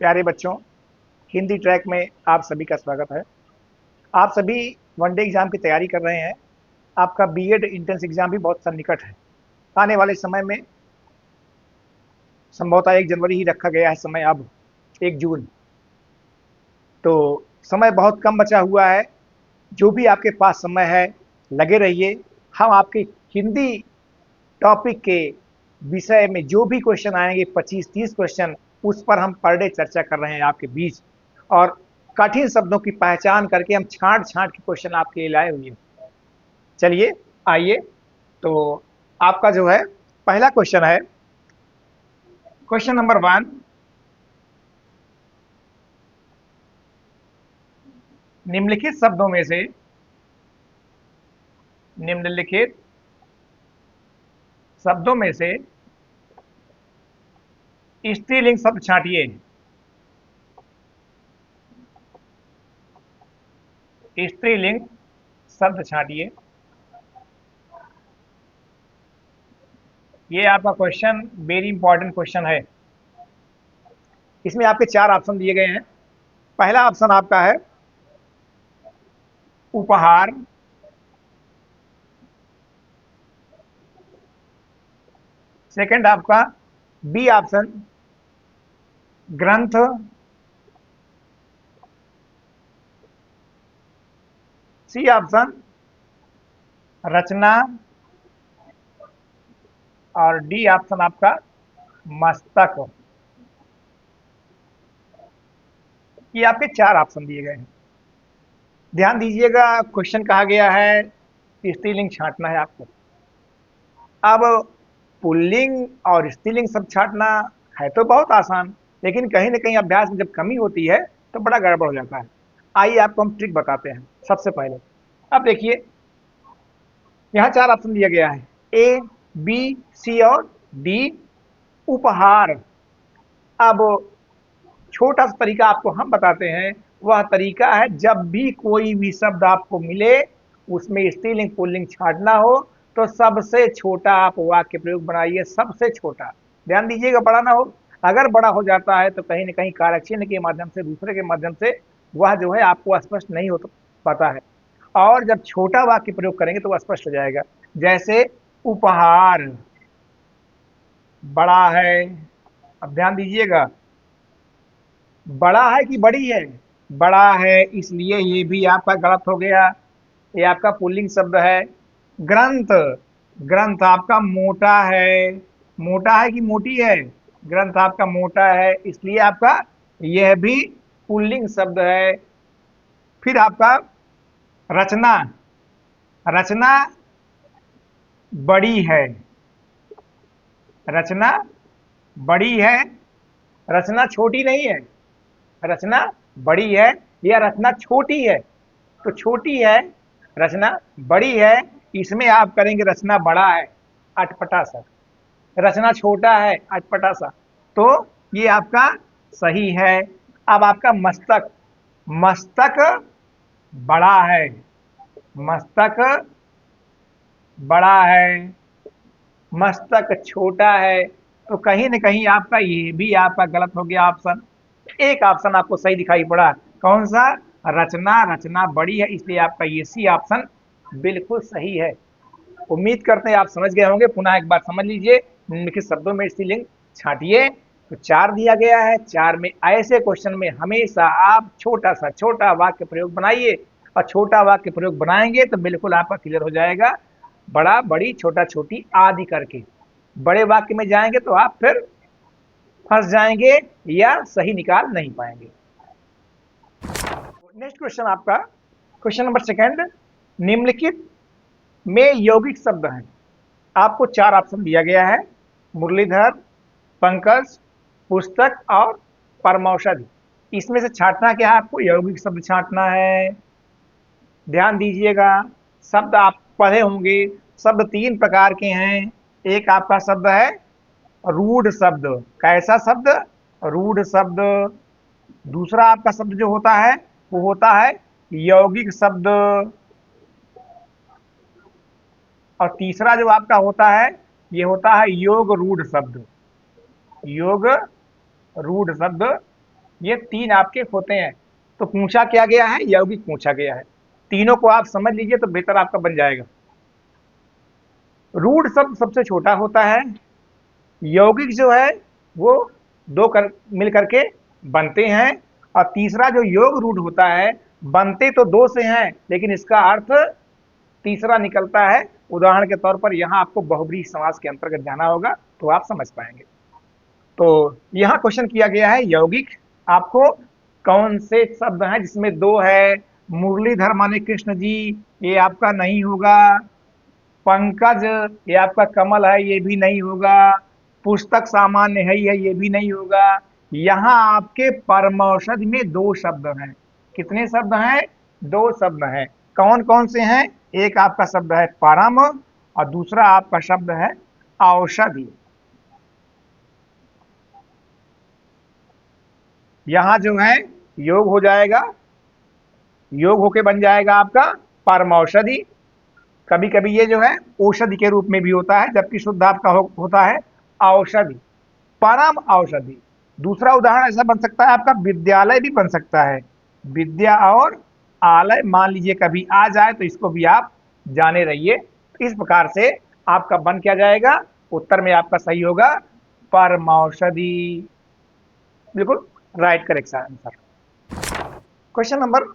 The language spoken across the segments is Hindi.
प्यारे बच्चों, हिंदी ट्रैक में आप सभी का स्वागत है। आप सभी वनडे एग्जाम की तैयारी कर रहे हैं। आपका बीएड एंट्रेंस एग्जाम भी बहुत सन्निकट है। आने वाले समय में संभवतः 1 जनवरी ही रखा गया है समय, अब 1 जून। तो समय बहुत कम बचा हुआ है। जो भी आपके पास समय है, लगे रहिए। हम आपके हिंदी टॉपिक के विषय में जो भी क्वेश्चन आएंगे, 25-30 क्वेश्चन, उस पर हम पर डे चर्चा कर रहे हैं आपके बीच। और कठिन शब्दों की पहचान करके हम छांट छांट के क्वेश्चन आपके लिए लाए हुए हैं। चलिए, आइए। तो आपका जो है पहला क्वेश्चन है, क्वेश्चन नंबर 1। निम्नलिखित शब्दों में से निम्नलिखित शब्दों में से स्त्रीलिंग शब्द छांटिए। स्त्रीलिंग शब्द छांटिए। ये आपका क्वेश्चन वेरी इंपॉर्टेंट क्वेश्चन है। इसमें आपके 4 ऑप्शन दिए गए हैं। पहला ऑप्शन आपका है उपहार। सेकंड आपका बी ऑप्शन ग्रंथ। सी ऑप्शन रचना। और डी ऑप्शन आपका मस्तक। ये आपके 4 ऑप्शन दिए गए हैं। ध्यान दीजिएगा, क्वेश्चन कहा गया है स्त्रीलिंग छांटना है आपको। अब पुल्लिंग और स्त्रीलिंग सब छांटना है तो बहुत आसान, लेकिन कहीं ना कहीं अभ्यास में जब कमी होती है तो बड़ा गड़बड़ हो जाता है। आइए आपको हम ट्रिक बताते हैं। सबसे पहले अब देखिए, यहाँ 4 ऑप्शन दिया गया है, ए, बी, सी और डी। उपहार। अब छोटा सा तरीका आपको हम बताते हैं। वह तरीका है, जब भी कोई भी शब्द आपको मिले उसमें स्त्रीलिंग पुल्लिंग छांटना हो तो सबसे छोटा आप वाक्य प्रयोग बनाइए। सबसे छोटा, ध्यान दीजिएगा, बड़ा ना हो। अगर बड़ा हो जाता है तो कहीं ना कहीं कारक चिन्ह के माध्यम से, दूसरे के माध्यम से वह जो है आपको स्पष्ट नहीं हो पाता है। और जब छोटा वाक्य प्रयोग करेंगे तो वह स्पष्ट हो जाएगा। जैसे उपहार बड़ा है। अब ध्यान दीजिएगा, बड़ा है कि बड़ी है? बड़ा है, इसलिए ये भी आपका गलत हो गया। ये आपका पुल्लिंग शब्द है। ग्रंथ। ग्रंथ आपका मोटा है। मोटा है कि मोटी है? ग्रंथ आपका मोटा है, इसलिए आपका यह भी पुल्लिंग शब्द है। फिर आपका रचना। रचना बड़ी है। रचना बड़ी है। रचना छोटी नहीं है। रचना बड़ी है या रचना छोटी है? तो छोटी है, रचना बड़ी है। इसमें आप करेंगे रचना बड़ा है, अटपटा सा। रचना छोटा है, अटपटा सा। तो ये आपका सही है। अब आपका मस्तक। मस्तक बड़ा है। मस्तक बड़ा है। मस्तक छोटा है। तो कहीं ना कहीं आपका ये भी आपका गलत हो गया ऑप्शन। एक ऑप्शन आपको सही दिखाई पड़ा, कौन सा? रचना। रचना बड़ी है, इसलिए आपका ये सी ऑप्शन बिल्कुल सही है। उम्मीद करते हैं आप समझ गए होंगे। पुनः एक बार समझ लीजिए, निम्नलिखित शब्दों में स्त्रीलिंग छांटिए। तो 4 दिया गया है। 4 में ऐसे क्वेश्चन में हमेशा आप छोटा सा छोटा वाक्य प्रयोग बनाइए। और छोटा वाक्य प्रयोग बनाएंगे तो बिल्कुल आपका क्लियर हो जाएगा। बड़ा बड़ी छोटा छोटी आदि करके बड़े वाक्य में जाएंगे तो आप फिर फंस जाएंगे या सही निकाल नहीं पाएंगे। नेक्स्ट क्वेश्चन आपका, क्वेश्चन नंबर 2। निम्नलिखित में यौगिक शब्द हैं। आपको 4 ऑप्शन दिया गया है, मुरलीधर, पंकज, पुस्तक और परमौषधि। इसमें से छांटना क्या है? आपको यौगिक शब्द छांटना है। ध्यान दीजिएगा, शब्द आप पढ़े होंगे। शब्द 3 प्रकार के हैं। एक आपका शब्द है रूढ़ शब्द। कैसा शब्द? रूढ़ शब्द। दूसरा आपका शब्द जो होता है वो होता है यौगिक शब्द। और तीसरा जो आपका होता है ये होता है योग रूढ़ शब्द। योग रूढ़ शब्द ये तीन आपके होते हैं। तो पूछा क्या गया है, यौगिक पूछा गया है। तीनों को आप समझ लीजिए तो बेहतर आपका बन जाएगा। रूट शब्द सबसे छोटा होता है। यौगिक जो है वो दो मिल करके बनते हैं। और तीसरा जो योग रूट होता है, बनते तो दो से हैं लेकिन इसका अर्थ तीसरा निकलता है। उदाहरण के तौर पर यहाँ आपको बहुब्रीहि समास के अंतर्गत जाना होगा तो आप समझ पाएंगे। तो यहाँ क्वेश्चन किया गया है यौगिक आपको कौन से शब्द हैं जिसमें दो है। मुरलीधर माने कृष्ण जी, ये आपका नहीं होगा। पंकज, ये आपका कमल है, ये भी नहीं होगा। पुस्तक सामान्य है, ये भी नहीं होगा। यहाँ आपके परमौषधि में दो शब्द हैं। कितने शब्द हैं, दो शब्द हैं। कौन कौन से हैं, एक आपका शब्द है परम और दूसरा आपका शब्द है औषधि। यहां जो है योग हो जाएगा, योग होके बन जाएगा आपका परम औषधि। कभी कभी ये जो है औषधि के रूप में भी होता है, जबकि शुद्ध आपका होता है औषधि, परम औषधि। दूसरा उदाहरण ऐसा बन सकता है आपका विद्यालय भी बन सकता है। विद्या और आलय मान लीजिए कभी आ जाए तो इसको भी आप जाने रहिए। इस प्रकार से आपका बन क्या जाएगा, उत्तर में आपका सही होगा परमौषधि। बिल्कुल right correct answer. Question number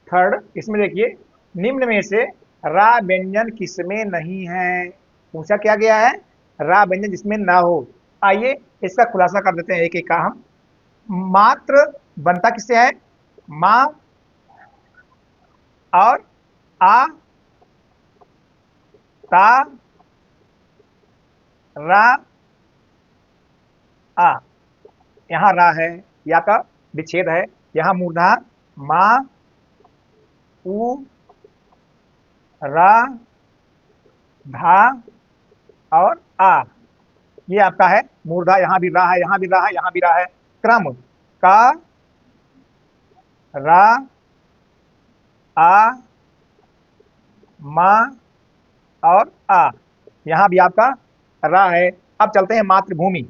third, इसमें देखिए निम्न में से रा व्यंजन किसमें नहीं है। पूछा क्या गया है, रा व्यंजन जिसमें ना हो। आइए इसका खुलासा कर देते हैं एक एक का हम। मात्र बनता किससे है, माँ और आ, ता, रा, आ। यहाँ रा है, या का विच्छेद है। यहाँ मूर्धा माँ, उ, रा, धा और आ। ये आपका है मूर्धा, यहाँ भी रा है, यहाँ भी रा है, यहाँ भी रा है। क्रम का, रा, आ, मा और आ। यहाँ भी आपका रा है। अब चलते हैं मातृभूमि।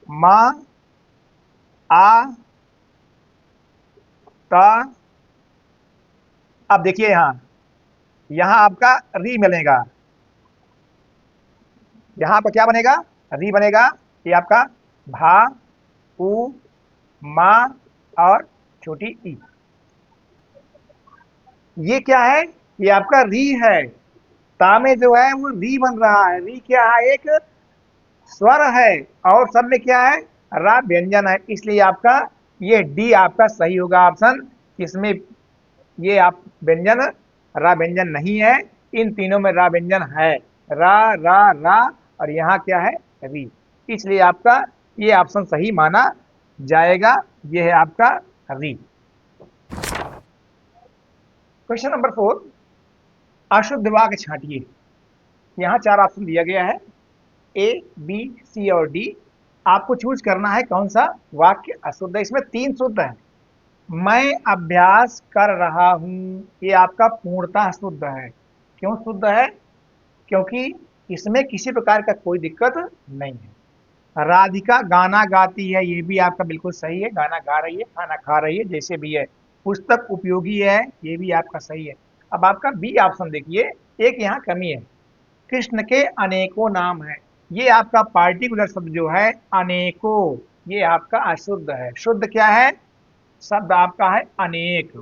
मा, आ, ता। अब देखिए यहाँ, यहाँ आपका री मिलेगा। यहाँ पर क्या बनेगा, री बनेगा। ये आपका भा, उ, मा और छोटी ई। ये क्या है, ये आपका री है। ता में जो है वो री बन रहा है। री क्या है, एक स्वर है। और सब में क्या है, रा व्यंजन है। इसलिए आपका ये डी आपका सही होगा ऑप्शन। इसमें ये आप व्यंजन रा व्यंजन नहीं है। इन तीनों में रा व्यंजन है, रा रा रा और यहाँ क्या है री। इसलिए आपका ये ऑप्शन सही माना जाएगा। ये है आपका री। क्वेश्चन नंबर 4, अशुद्ध वाक्य छांटिए। यहाँ चार ऑप्शन दिया गया है, ए बी सी और डी। आपको चूज करना है कौन सा वाक्य अशुद्ध है। इसमें तीन शुद्ध है। मैं अभ्यास कर रहा हूं, ये आपका पूर्णतः शुद्ध है। क्यों शुद्ध है, क्योंकि इसमें किसी प्रकार का कोई दिक्कत नहीं है। राधिका गाना गाती है, ये भी आपका बिल्कुल सही है। गाना गा रही है, खाना खा रही है, जैसे भी है। पुस्तक उपयोगी है, ये भी आपका सही है। अब आपका बी ऑप्शन देखिए, एक यहाँ कमी है। कृष्ण के अनेकों नाम है, ये आपका पार्टिकुलर शब्द जो है अनेकों, ये आपका अशुद्ध है। शुद्ध क्या है, शब्द आपका है अनेक।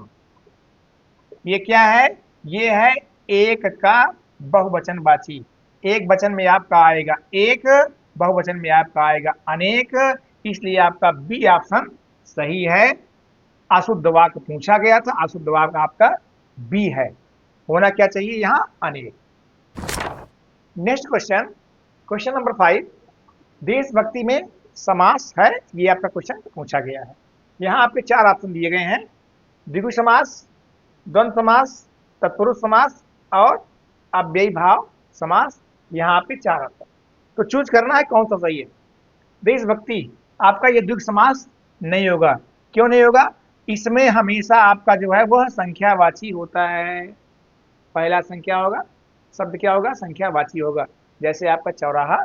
ये क्या है, ये है एक का बहुवचनवाची। एक वचन में आपका आएगा एक, बहुवचन में आपका आएगा अनेक। इसलिए आपका बी ऑप्शन सही है। अशुद्ध वाक्य पूछा गया था, अशुद्ध वाक्य आपका बी है। होना क्या चाहिए यहाँ, अनेक। नेक्स्ट क्वेश्चन, क्वेश्चन नंबर 5, देशभक्ति में समास है, ये आपका क्वेश्चन पूछा गया है। यहाँ आपके चार ऑप्शन दिए गए हैं, द्विगु समास, द्वंद्व समास, तत्पुरुष समास और अव्ययी भाव समास। यहाँ पे चार ऑप्शन, तो चूज करना है कौन सा सही है। देशभक्ति आपका ये द्विगु समास नहीं होगा। क्यों नहीं होगा, इसमें हमेशा आपका जो है वह संख्यावाची होता है। पहला संख्या होगा, शब्द क्या होगा, संख्यावाची होगा। जैसे आपका चौराहा,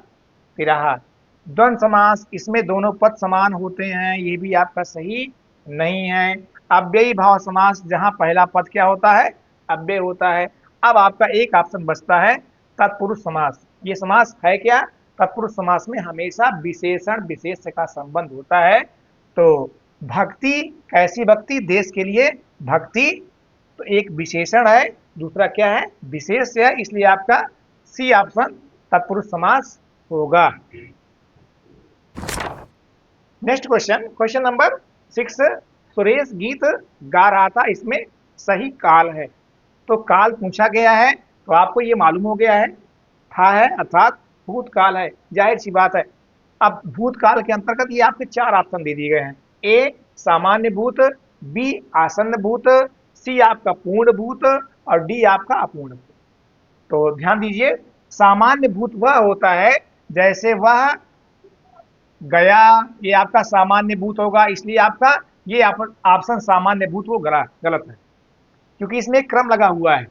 तिराहा। द्वंद्व समास, इसमें दोनों पद समान होते हैं, ये भी आपका सही नहीं है। अव्ययी भाव समास, जहां पहला पद क्या होता है, अव्यय होता है। अब आपका एक ऑप्शन बचता है तत्पुरुष समास। ये समास है क्या, तत्पुरुष समास में हमेशा विशेषण विशेष्य का संबंध होता है। तो भक्ति, कैसी भक्ति, देश के लिए भक्ति, तो एक विशेषण है, दूसरा क्या है, विशेष है, इसलिए आपका सी ऑप्शन तत्पुरुष समास होगा। Next question, question number 6, Suresh गीत गा रहा था, इसमें सही काल है। तो काल पूछा गया है, तो आपको ये मालूम हो गया है, था है अर्थात भूतकाल है, जाहिर सी बात है। अब भूतकाल के अंतर्गत ये आपके चार ऑप्शन दे दिए गए हैं। ए सामान्य भूत, बी आसन्न भूत, सी आपका पूर्ण भूत, और डी आपका अपूर्ण भूत। तो ध्यान दीजिए, सामान्य भूत वह होता है जैसे वह गया, ये आपका सामान्य भूत होगा, इसलिए आपका ये ऑप्शन सामान्य भूत वो गलत है, क्योंकि इसमें एक क्रम लगा हुआ है।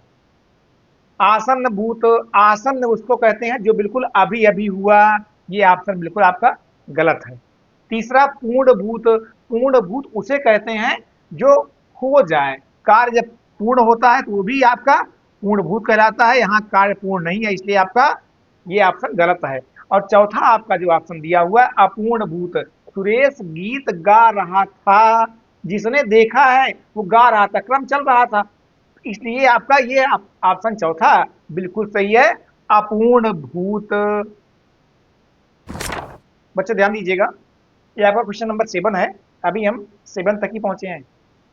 आसन्न भूत, आसन्न उसको कहते हैं जो बिल्कुल अभी अभी हुआ, ये ऑप्शन बिल्कुल आपका गलत है। तीसरा पूर्ण भूत, पूर्ण भूत उसे कहते हैं जो हो जाए, कार्य जब पूर्ण होता है तो वो भी आपका पूर्ण भूत कहलाता है, यहाँ कार्य पूर्ण नहीं है, इसलिए आपका ये ऑप्शन गलत है। और चौथा आपका जो ऑप्शन दिया हुआ है अपूर्ण भूत, सुरेश गीत गा रहा था, जिसने देखा है वो गा रहा था, क्रम चल रहा था, इसलिए आपका ये ऑप्शन चौथा बिल्कुल सही है, अपूर्ण भूत। बच्चे ध्यान दीजिएगा, ये आपका क्वेश्चन नंबर 7 है, अभी हम 7 तक ही पहुंचे हैं।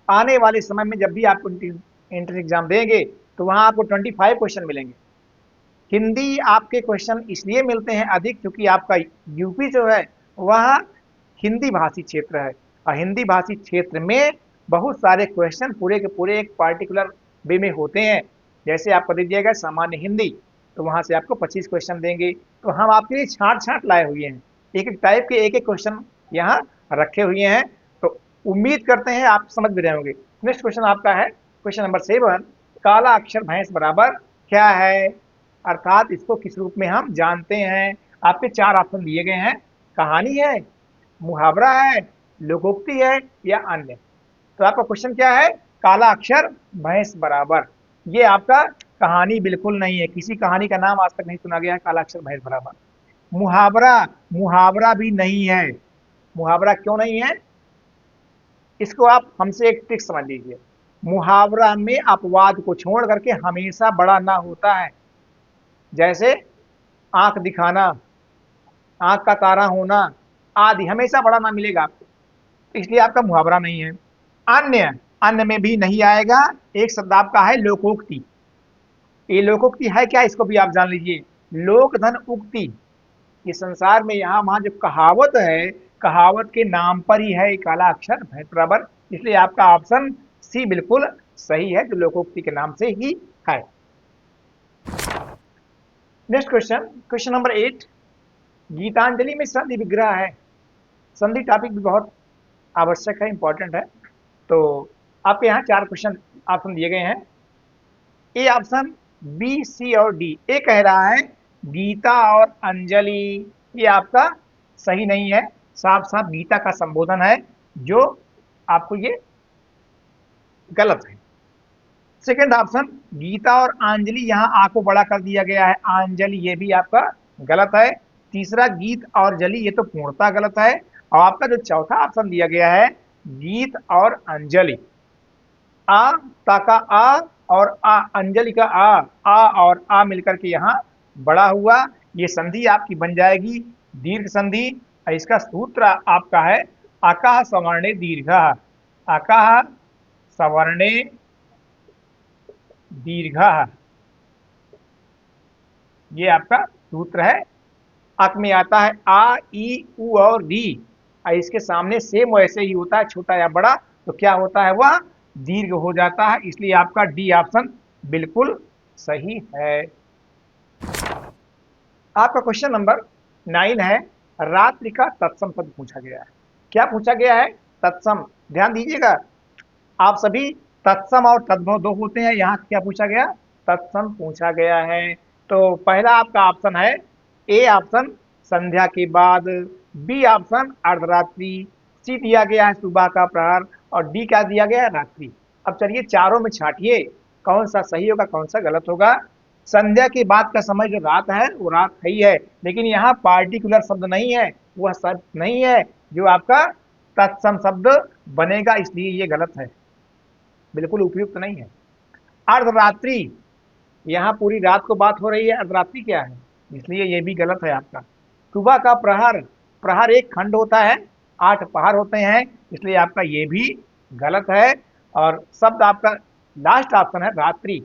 आने वाले समय में जब भी आपको एंट्रेंस एग्जाम देंगे तो वहां आपको 25 क्वेश्चन मिलेंगे। हिंदी आपके क्वेश्चन इसलिए मिलते हैं अधिक क्योंकि आपका यूपी जो है वह हिंदी भाषी क्षेत्र है, और हिंदी भाषी क्षेत्र में बहुत सारे क्वेश्चन पूरे के पूरे एक पार्टिकुलर वे में होते हैं। जैसे आपको दे दिया गया सामान्य हिंदी, तो वहां से आपको 25 क्वेश्चन देंगे, तो हम आपके लिए छांट छांट लाए हुए हैं, एक एक टाइप के एक एक क्वेश्चन यहाँ रखे हुए हैं। तो उम्मीद करते हैं आप समझ भी रहे होंगे। नेक्स्ट क्वेश्चन आपका है क्वेश्चन नंबर 7, काला अक्षर भैंस बराबर क्या है, अर्थात इसको किस रूप में हम जानते हैं। आपके 4 ऑप्शन दिए गए हैं, कहानी है, मुहावरा है, लोकोक्ति है, या अन्य। तो आपका क्वेश्चन क्या है, काला अक्षर भैंस बराबर, ये आपका कहानी बिल्कुल नहीं है, किसी कहानी का नाम आज तक नहीं सुना गया है काला अक्षर भैंस बराबर। मुहावरा, मुहावरा भी नहीं है। मुहावरा क्यों नहीं है, इसको आप हमसे एक ट्रिक समझ लीजिए। मुहावरा में अपवाद को छोड़ करके हमेशा बड़ा ना होता है, जैसे आंख दिखाना, आंख का तारा होना आदि, हमेशा बड़ा ना मिलेगा आपको, इसलिए आपका मुहावरा नहीं है। अन्य, अन्य में भी नहीं आएगा। एक शब्द आपका है लोकोक्ति, ये लोकोक्ति है क्या, इसको भी आप जान लीजिए, लोक धन उक्ति, ये संसार में यहाँ वहां जो कहावत है, कहावत के नाम पर ही है काला अक्षर भैंस बराबर, इसलिए आपका ऑप्शन सी बिल्कुल सही है, जो लोकोक्ति के नाम से ही है। Next question, question number 8, Gitanjali में संधि विग्रह है। संधि टॉपिक भी बहुत आवश्यक है, इंपॉर्टेंट है। तो आपके यहाँ 4 क्वेश्चन ऑप्शन दिए गए हैं। ए ऑप्शन, बी, सी और डी। ए कह रहा है गीता और अंजलि, ये आपका सही नहीं है, साफ साफ गीता का संबोधन है, जो आपको ये गलत है। सेकंड ऑप्शन, गीता और अंजलि, यहाँ आ को बड़ा कर दिया गया है, अंजलि, ये भी आपका गलत है। तीसरा, गीत और जली, ये तो पूर्णतः गलत है। और आपका जो चौथा ऑप्शन दिया गया है गीत और अंजलि, आ ता का आ और आ अंजलि का आ और आ मिलकर के यहाँ बड़ा हुआ, ये संधि आपकी बन जाएगी दीर्घ संधि। और इसका सूत्र आपका है अकाह सवर्णे दीर्घ, अकाह सवर्णे दीर्घ, ये आपका सूत्र है। अक में आता है आ, ई, उ और री, और इसके सामने सेम वैसे ही होता है, छोटा या बड़ा, तो क्या होता है, वह दीर्घ हो जाता है, इसलिए आपका डी ऑप्शन बिल्कुल सही है। आपका क्वेश्चन नंबर 9 है, रात्रि का तत्सम पद पूछा गया है। क्या पूछा गया है, तत्सम, ध्यान दीजिएगा आप सभी, तत्सम और तद्भव दो होते हैं, यहाँ क्या पूछा गया, तत्सम पूछा गया है। तो पहला आपका ऑप्शन है ए ऑप्शन, संध्या के बाद, बी ऑप्शन अर्धरात्रि, सी दिया गया है सुबह का प्रहर और डी क्या दिया गया है रात्रि। अब चलिए चारों में छांटिए कौन सा सही होगा कौन सा गलत होगा। संध्या के बाद का समय जो रात है वो रात है ही है, लेकिन यहाँ पार्टिकुलर शब्द नहीं है, वह शब्द नहीं है जो आपका तत्सम शब्द बनेगा, इसलिए ये गलत है, बिल्कुल उपयुक्त नहीं है। अर्धरात्रि, यहाँ पूरी रात को बात हो रही है, अर्धरात्रि क्या है, इसलिए ये भी गलत है आपका। सुबह का प्रहर, प्रहर एक खंड होता है, 8 पहर होते हैं, इसलिए आपका ये भी गलत है। और शब्द आपका लास्ट ऑप्शन है रात्रि,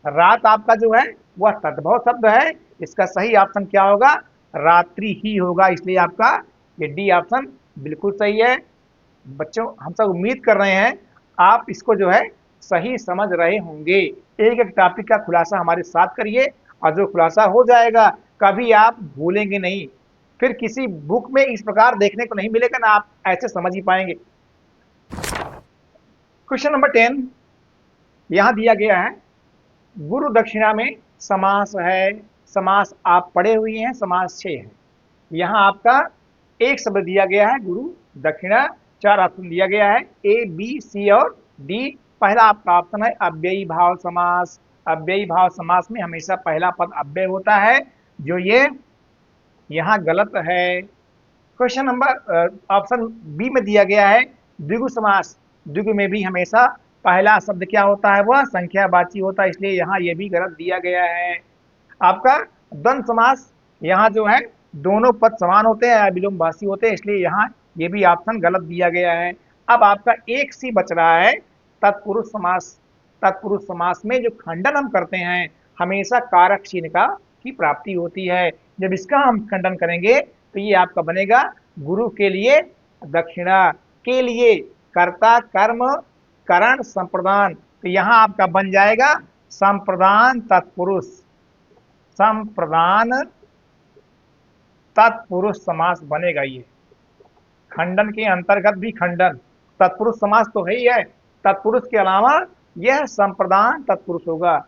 रात आपका जो है वह तद्भव शब्द है, इसका सही ऑप्शन क्या होगा, रात्रि ही होगा, इसलिए आपका ये डी ऑप्शन बिल्कुल सही है। बच्चों हम सब उम्मीद कर रहे हैं आप इसको जो है सही समझ रहे होंगे। एक एक टॉपिक का खुलासा हमारे साथ करिए, और जो खुलासा हो जाएगा कभी आप भूलेंगे नहीं, फिर किसी बुक में इस प्रकार देखने को नहीं मिलेगा ना, आप ऐसे समझ ही पाएंगे। क्वेश्चन नंबर 10 यहां दिया गया है, गुरु दक्षिणा में समास है, समास आप पढ़े हुए हैं, समास 6 है। यहाँ आपका एक शब्द दिया गया है गुरु दक्षिणा, 4 ऑप्शन दिया गया है ए बी सी और डी। पहला आपका ऑप्शन है अव्ययी भाव समास। अव्ययी भाव समास में हमेशा पहला पद अव्यय होता है, जो ये यहाँ गलत है। क्वेश्चन नंबर ऑप्शन बी में दिया गया है द्विगु समास। द्विगु में भी हमेशा पहला शब्द क्या होता है, वह संख्यावाची होता है, इसलिए यहाँ ये भी गलत दिया गया है। आपका द्वंद्व समास, यहाँ जो है दोनों पद समान होते हैं, अविलोमभाषी होते हैं, इसलिए यहाँ ये भी ऑप्शन गलत दिया गया है। अब आपका एक सी बच रहा है तत्पुरुष समास। तत्पुरुष समास में जो खंडन हम करते हैं हमेशा कारक चिन्ह का की प्राप्ति होती है, जब इसका हम खंडन करेंगे तो ये आपका बनेगा गुरु के लिए दक्षिणा, के लिए कर्ता कर्म करण संप्रदान, तो यहाँ आपका बन जाएगा संप्रदान तत्पुरुष, संप्रदान तत्पुरुष समास बनेगा। ये खंडन के अंतर्गत भी खंडन, तत्पुरुष समास तो है ही है, तत्पुरुष के अलावा यह संप्रदान तत्पुरुष होगा।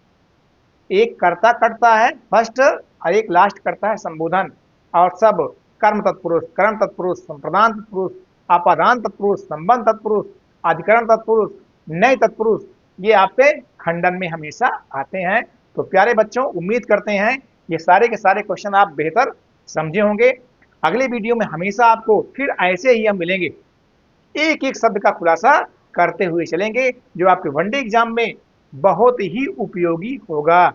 एक कर्ता करता है फर्स्ट और एक लास्ट करता है संबोधन, और सब कर्म तत्पुरुष, कर्म तत्पुरुष, संप्रदान तत्पुरुष, आपादान तत्पुरुष, संबंध तत्पुरुष, अधिकरण तत्पुरुष, नए तत्पुरुष, ये आपके खंडन में हमेशा आते हैं। तो प्यारे बच्चों उम्मीद करते हैं ये सारे के सारे क्वेश्चन आप बेहतर समझे होंगे। अगले वीडियो में हमेशा आपको फिर ऐसे ही हम मिलेंगे, एक एक शब्द का खुलासा करते हुए चलेंगे, जो आपके वनडे एग्जाम में बहुत ही उपयोगी होगा।